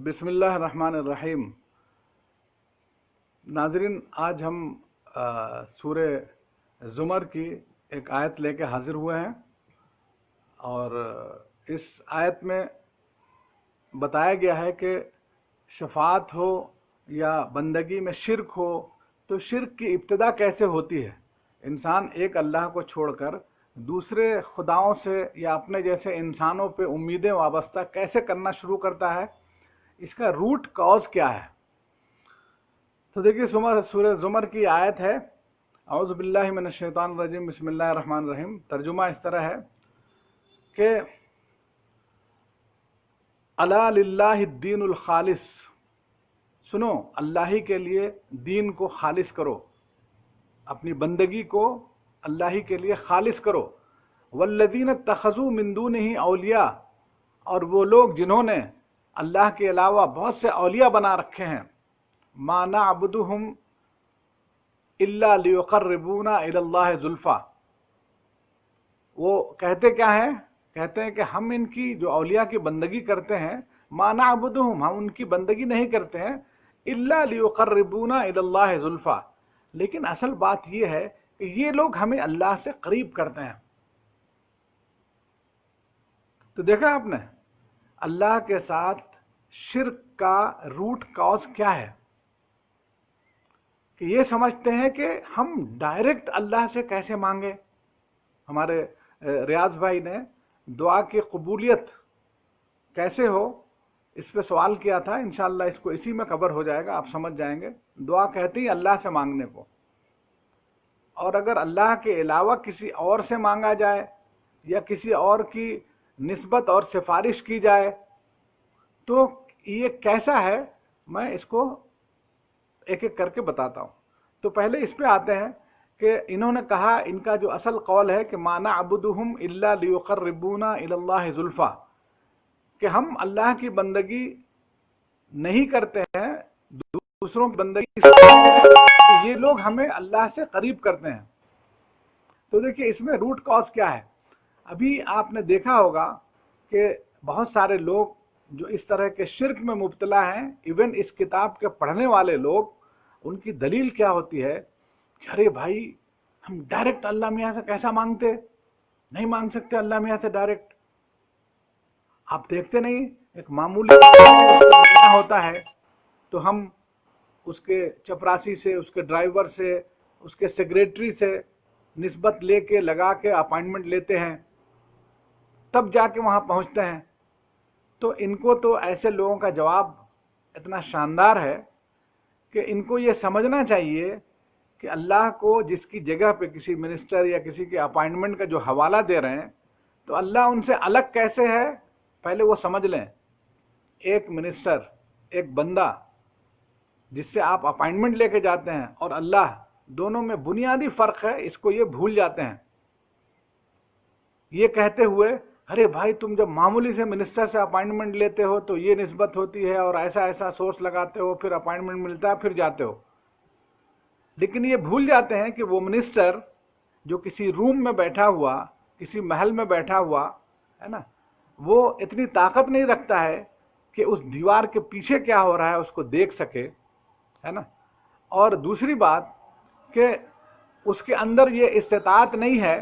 बिस्मिल्लाह रहमान रहीम। नाजरीन, आज हम सूरे ज़ुमर की एक आयत लेके हाजिर हुए हैं और इस आयत में बताया गया है कि शफाअत हो या बंदगी में शिरक हो तो शिरक की इब्तिदा कैसे होती है। इंसान एक अल्लाह को छोड़कर दूसरे खुदाओं से या अपने जैसे इंसानों पे उम्मीदें वाबस्ता कैसे करना शुरू करता है, इसका रूट कॉज क्या है। तो देखिए, सूरह ज़ुमर की आयत है, औज़ु बिल्लाहि मिनश शैतानिर रजीम, बिस्मिल्लाहिर रहमानिर रहीम। तर्जुमा इस तरह है कि अला लिल्लाहि दीनुल खालिस, सुनो, अल्लाह ही के लिए दीन को खालिस करो, अपनी बंदगी को अल्लाह ही के लिए खालिस करो। वल्लज़ीन तखज़ू मिन दूनिही औलिया, और वो लोग जिन्होंने अल्लाह के अलावा बहुत से औलिया बना रखे हैं। मा नअबुदुहुम इल्ला लियुक़र्रिबूना इलल्लाहि ज़ुल्फ़ा, वो कहते क्या हैं, कहते हैं कि हम इनकी जो औलिया की बंदगी करते हैं, मा नअबुदुहुम, हम उनकी बंदगी नहीं करते हैं, इल्ला लियुक़र्रिबूना इलल्लाहि ज़ुल्फ़ा, लेकिन असल बात यह है कि ये लोग हमें अल्लाह से करीब करते हैं। तो देखा आपने, अल्लाह के साथ शिर्क का रूट कॉज क्या है कि ये समझते हैं कि हम डायरेक्ट अल्लाह से कैसे मांगे। हमारे रियाज भाई ने दुआ की कबूलियत कैसे हो, इस पे सवाल किया था। इंशाअल्लाह इसको इसी में कवर हो जाएगा, आप समझ जाएंगे। दुआ कहते ही अल्लाह से मांगने को, और अगर अल्लाह के अलावा किसी और से मांगा जाए या किसी और की निस्बत और सिफारिश की जाए तो ये कैसा है, मैं इसको एक एक करके बताता हूँ। तो पहले इस पे आते हैं कि इन्होंने कहा, इनका जो असल कौल है कि मा नअबुदुहुम इल्ला लियुक़र्रिबूना इलल्लाहि ज़ुल्फ़ा, कि हम अल्लाह की बंदगी नहीं करते हैं, दूसरों की बंदगी से ये लोग हमें अल्लाह से करीब करते हैं। तो देखिए, इसमें रूट कॉज क्या है। अभी आपने देखा होगा कि बहुत सारे लोग जो इस तरह के शिर्क में मुब्तला हैं, इवन इस किताब के पढ़ने वाले लोग, उनकी दलील क्या होती है कि अरे भाई, हम डायरेक्ट अल्लाह मियाँ से कैसा मांगते, नहीं मांग सकते अल्लाह मियाँ से डायरेक्ट। आप देखते नहीं, एक मामूली होता है तो हम उसके चपरासी से, उसके ड्राइवर से, उसके सेक्रेटरी से निस्बत लेके लगा के अपॉइंटमेंट लेते हैं, तब जाके वहां पहुंचते हैं। तो इनको तो ऐसे लोगों का जवाब इतना शानदार है कि इनको ये समझना चाहिए कि अल्लाह को जिसकी जगह पे किसी मिनिस्टर या किसी के अपॉइंटमेंट का जो हवाला दे रहे हैं, तो अल्लाह उनसे अलग कैसे है, पहले वो समझ लें। एक मिनिस्टर, एक बंदा जिससे आप अपॉइंटमेंट लेके जाते हैं, और अल्लाह, दोनों में बुनियादी फर्क है, इसको ये भूल जाते हैं। ये कहते हुए, अरे भाई, तुम जब मामूली से मिनिस्टर से अपॉइंटमेंट लेते हो तो ये निस्बत होती है, और ऐसा ऐसा सोर्स लगाते हो, फिर अपॉइंटमेंट मिलता है, फिर जाते हो। लेकिन ये भूल जाते हैं कि वो मिनिस्टर जो किसी रूम में बैठा हुआ, किसी महल में बैठा हुआ है ना, वो इतनी ताकत नहीं रखता है कि उस दीवार के पीछे क्या हो रहा है उसको देख सके, है ना। और दूसरी बात कि उसके अंदर ये इस्तिताअत नहीं है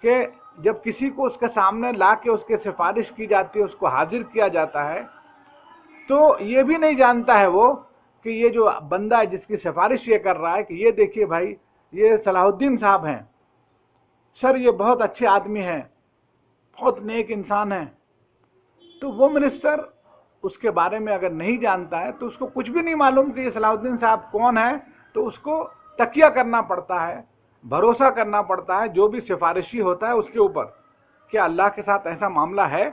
कि जब किसी को उसके सामने ला के उसके सिफारिश की जाती है, उसको हाजिर किया जाता है, तो ये भी नहीं जानता है वो कि ये जो बंदा है जिसकी सिफारिश ये कर रहा है कि ये देखिए भाई, ये सलाहुद्दीन साहब हैं सर, ये बहुत अच्छे आदमी हैं, बहुत नेक इंसान हैं। तो वो मिनिस्टर उसके बारे में अगर नहीं जानता है, तो उसको कुछ भी नहीं मालूम कि ये सलाहुद्दीन साहब कौन है, तो उसको तकिया करना पड़ता है, भरोसा करना पड़ता है जो भी सिफारिशी होता है उसके ऊपर। क्या अल्लाह के साथ ऐसा मामला है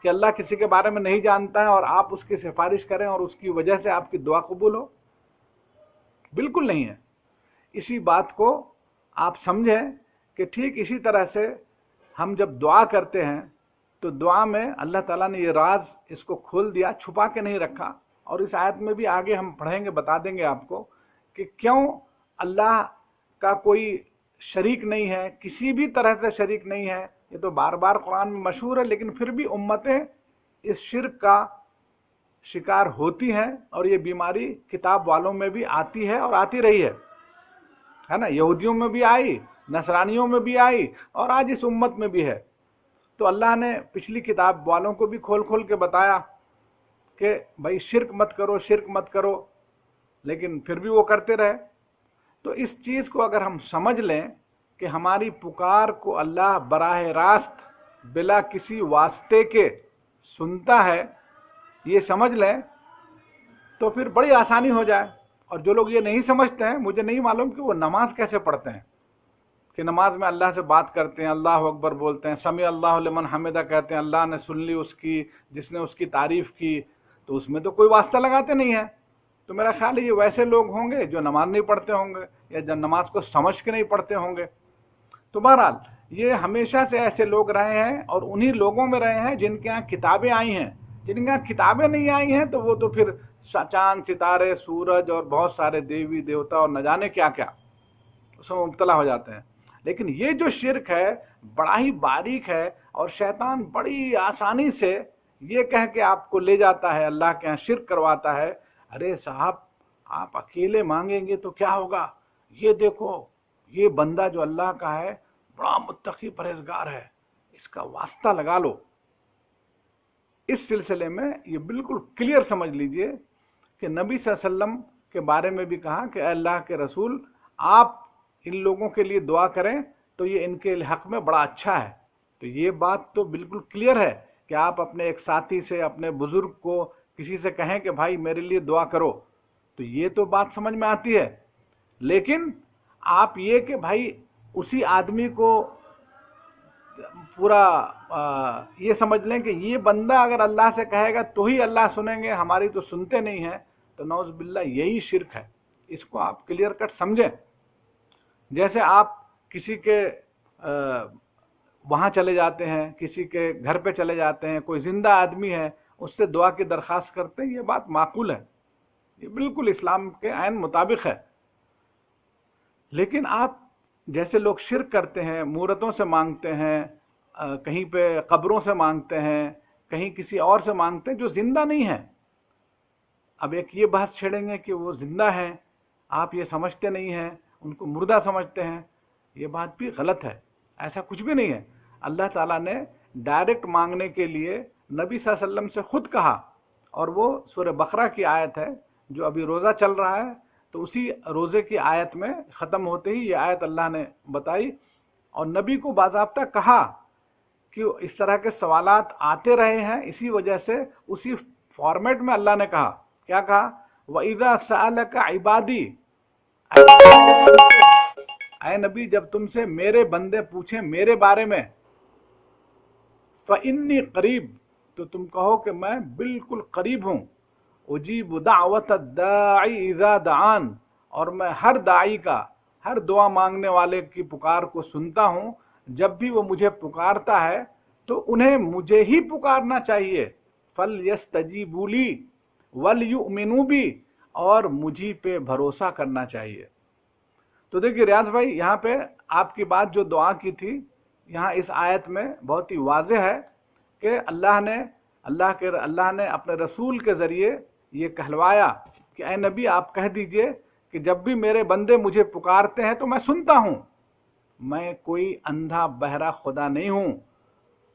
कि अल्लाह किसी के बारे में नहीं जानता है और आप उसकी सिफारिश करें और उसकी वजह से आपकी दुआ कबूल हो? बिल्कुल नहीं है। इसी बात को आप समझें कि ठीक इसी तरह से हम जब दुआ करते हैं तो दुआ में अल्लाह ताला ने ये राज इसको खोल दिया, छुपा के नहीं रखा। और इस आयत में भी आगे हम पढ़ेंगे, बता देंगे आपको कि क्यों अल्लाह का कोई शरीक नहीं है, किसी भी तरह से शरीक नहीं है। ये तो बार बार कुरान में मशहूर है, लेकिन फिर भी उम्मतें इस शिर्क का शिकार होती हैं, और ये बीमारी किताब वालों में भी आती है और आती रही है ना, यहूदियों में भी आई, नसरानियों में भी आई, और आज इस उम्मत में भी है। तो अल्लाह ने पिछली किताब वालों को भी खोल खोल के बताया कि भाई शिर्क मत करो, शिर्क मत करो, लेकिन फिर भी वो करते रहे। तो इस चीज़ को अगर हम समझ लें कि हमारी पुकार को अल्लाह बराह रास्त बिला किसी वास्ते के सुनता है, ये समझ लें, तो फिर बड़ी आसानी हो जाए। और जो लोग ये नहीं समझते हैं, मुझे नहीं मालूम कि वो नमाज कैसे पढ़ते हैं, कि नमाज में अल्लाह से बात करते हैं, अल्लाह अकबर बोलते हैं, समी अल्लाहु लिमन हमिदा कहते हैं, अल्लाह ने सुन ली उसकी जिसने उसकी तारीफ की, तो उसमें तो कोई वास्ता लगाते नहीं है। तो मेरा ख्याल है ये वैसे लोग होंगे जो नमाज नहीं पढ़ते होंगे, या जो नमाज को समझ के नहीं पढ़ते होंगे। तो बहरहाल ये हमेशा से ऐसे लोग रहे हैं, और उन्हीं लोगों में रहे हैं जिनके यहाँ किताबें आई हैं। जिनके यहाँ किताबें नहीं आई हैं तो वो तो फिर चांद सितारे, सूरज और बहुत सारे देवी देवता और न जाने क्या क्या उसमें मुब्तला हो जाते हैं। लेकिन ये जो शिर्क है बड़ा ही बारीक है, और शैतान बड़ी आसानी से ये कह के आपको ले जाता है, अल्लाह के यहाँ शिर्क करवाता है। अरे साहब, आप अकेले मांगेंगे तो क्या होगा, ये देखो ये बंदा जो अल्लाह का है बड़ा मुत्तकी परहेजगार है, इसका वास्ता लगा लो। इस सिलसिले में ये बिल्कुल क्लियर समझ लीजिए कि नबी सल्लल्लाहु अलैहि वसल्लम के बारे में भी कहा कि अल्लाह के रसूल, आप इन लोगों के लिए दुआ करें तो ये इनके हक में बड़ा अच्छा है। तो ये बात तो बिल्कुल क्लियर है कि आप अपने एक साथी से, अपने बुजुर्ग को, किसी से कहें कि भाई मेरे लिए दुआ करो, तो ये तो बात समझ में आती है। लेकिन आप ये कि भाई उसी आदमी को पूरा ये समझ लें कि ये बंदा अगर अल्लाह से कहेगा तो ही अल्लाह सुनेंगे, हमारी तो सुनते नहीं हैं, तो नौज़ बिल्लाह यही शिर्क है। इसको आप क्लियर कट समझें। जैसे आप किसी के वहाँ चले जाते हैं, किसी के घर पे चले जाते हैं, कोई जिंदा आदमी है, उससे दुआ की दरख्वास्त करते हैं, ये बात माकूल है, ये बिल्कुल इस्लाम के ऐन मुताबिक है। लेकिन आप जैसे लोग शिर्क करते हैं, मूरतों से मांगते हैं, कहीं पे कब्रों से मांगते हैं, कहीं किसी और से मांगते हैं जो जिंदा नहीं है। अब एक ये बहस छेड़ेंगे कि वो जिंदा हैं, आप ये समझते नहीं हैं, उनको मुर्दा समझते हैं, ये बात भी गलत है। ऐसा कुछ भी नहीं है। अल्लाह ताला ने डायरेक्ट मांगने के लिए नबी सल्लल्लाहु अलैहि वसल्लम से खुद कहा, और वो सूरह बकरा की आयत है, जो अभी रोज़ा चल रहा है, तो उसी रोज़े की आयत में ख़त्म होते ही ये आयत अल्लाह ने बताई, और नबी को बाज़ाब्ता कहा कि इस तरह के सवालात आते रहे हैं, इसी वजह से उसी फॉर्मेट में अल्लाह ने कहा, क्या कहा, वइज़ा सअलका इबादी, ऐ नबी जब तुमसे मेरे बंदे पूछें मेरे बारे में, फ़इन्नी करीब, तो तुम कहो कि मैं बिल्कुल करीब हूँ, उजीब दावत दाई इज़ा दान, और मैं हर दाई का, हर दुआ मांगने वाले की पुकार को सुनता हूँ, जब भी वो मुझे पुकारता है तो उन्हें मुझे ही पुकारना चाहिए। फल यस्तजीबू ली वल युमिनू बी, और मुझी पे भरोसा करना चाहिए। तो देखिए रियाज भाई, यहाँ पे आपकी बात जो दुआ की थी, यहाँ इस आयत में बहुत ही वाज़ेह है कि अल्लाह ने अपने रसूल के ज़रिए ये कहलवाया कि ऐ नबी आप कह दीजिए कि जब भी मेरे बंदे मुझे पुकारते हैं तो मैं सुनता हूँ, मैं कोई अंधा बहरा खुदा नहीं हूँ।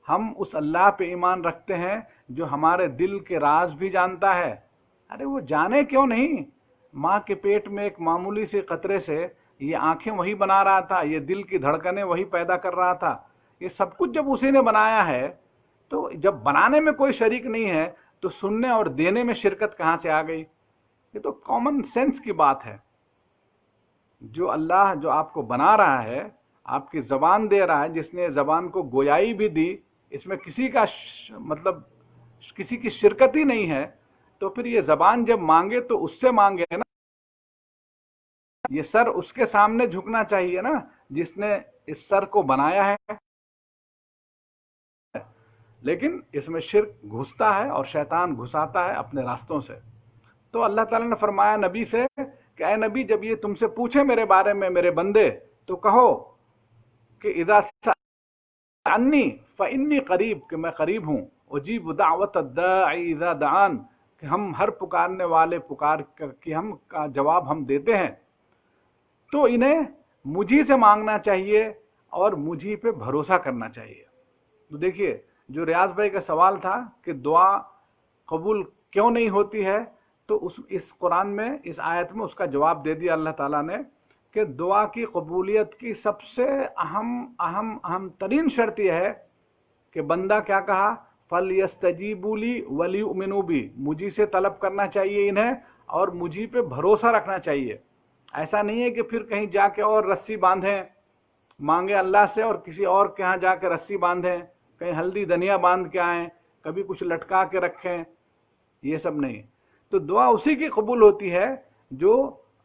हम उस अल्लाह पे ईमान रखते हैं जो हमारे दिल के राज भी जानता है। अरे वो जाने क्यों नहीं, माँ के पेट में एक मामूली से कतरे से ये आंखें वही बना रहा था, ये दिल की धड़कनें वही पैदा कर रहा था, ये सब कुछ जब उसी ने बनाया है, तो जब बनाने में कोई शरीक नहीं है तो सुनने और देने में शिरकत कहाँ से आ गई? ये तो कॉमन सेंस की बात है। जो अल्लाह जो आपको बना रहा है, आपकी ज़बान दे रहा है, जिसने ज़बान को गोयाई भी दी, इसमें किसी का मतलब किसी की शिरकत ही नहीं है, तो फिर ये ज़बान जब मांगे तो उससे मांगे ना, ये सर उसके सामने झुकना चाहिए ना जिसने इस सर को बनाया है। लेकिन इसमें शिर्क घुसता है और शैतान घुसाता है अपने रास्तों से। तो अल्लाह ताला ने फरमाया नबी से कि ऐ नबी जब ये तुमसे पूछे मेरे बारे में मेरे बंदे, तो कहो कि इज़ा सअलनी फ़इन्नी करीब, कि मैं करीब हूँ, उजीब दावत दाई इज़ा दान, کہ ہم ہر پکارنے والے پکار کی ہم کا جواب ہم دیتے ہیں، تو انہیں مجھی سے مانگنا چاہیے اور مجھی پہ بھروسہ کرنا چاہیے۔ تو دیکھیے جو ریاض بھائی کا سوال تھا کہ دعا قبول کیوں نہیں ہوتی ہے، تو اس قرآن میں اس آیت میں اس کا جواب دے دیا اللہ تعالیٰ نے کہ دعا کی قبولیت کی سب سے اہم ترین شرط یہ ہے کہ بندہ کیا کہا، فَلْيَسْتَجِيبُوا لِي وَلْيُؤْمِنُوا بِي، مجھی سے طلب کرنا چاہیے انہیں اور مجھی پہ بھروسہ رکھنا چاہیے۔ ایسا نہیں ہے کہ پھر کہیں جا کے اور رسی باندھیں، مانگے اللہ سے اور کسی اور کے ہاں جا کے رسی باندھیں، کہیں ہلدی دھنیا باندھ کے آئیں، کبھی کچھ لٹکا کے رکھیں، یہ سب نہیں۔ تو دعا اسی کی قبول ہوتی ہے جو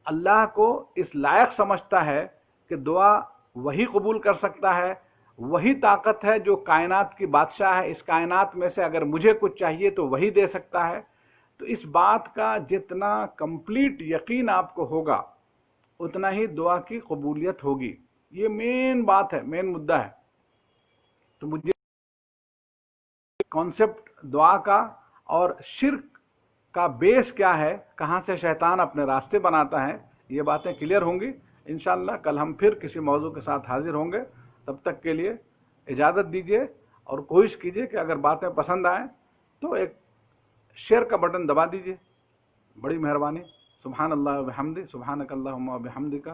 اللہ کو اس لائق سمجھتا ہے کہ دعا وہی قبول کر سکتا ہے، وہی طاقت ہے جو کائنات کی بادشاہ ہے، اس کائنات میں سے اگر مجھے کچھ چاہیے تو وہی دے سکتا ہے۔ تو اس بات کا جتنا کمپلیٹ یقین آپ کو ہوگا اتنا ہی دعا کی قبولیت ہوگی۔ یہ مین بات ہے، مین مدعا ہے۔ تو مجھے کانسیپٹ دعا کا اور شرک کا بیس کیا ہے، کہاں سے شیطان اپنے راستے بناتا ہے، یہ باتیں کلیئر ہوں گی انشاءاللہ۔ کل ہم پھر کسی موضوع کے ساتھ حاضر ہوں گے، تب تک کے لیے اجازت دیجیے اور کوشش کیجیے کہ اگر باتیں پسند آئیں تو ایک شیئر کا بٹن دبا دیجیے، بڑی مہربانی۔ سبحان اللہ و بحمدہ، سبحانک اللہم و بحمدک۔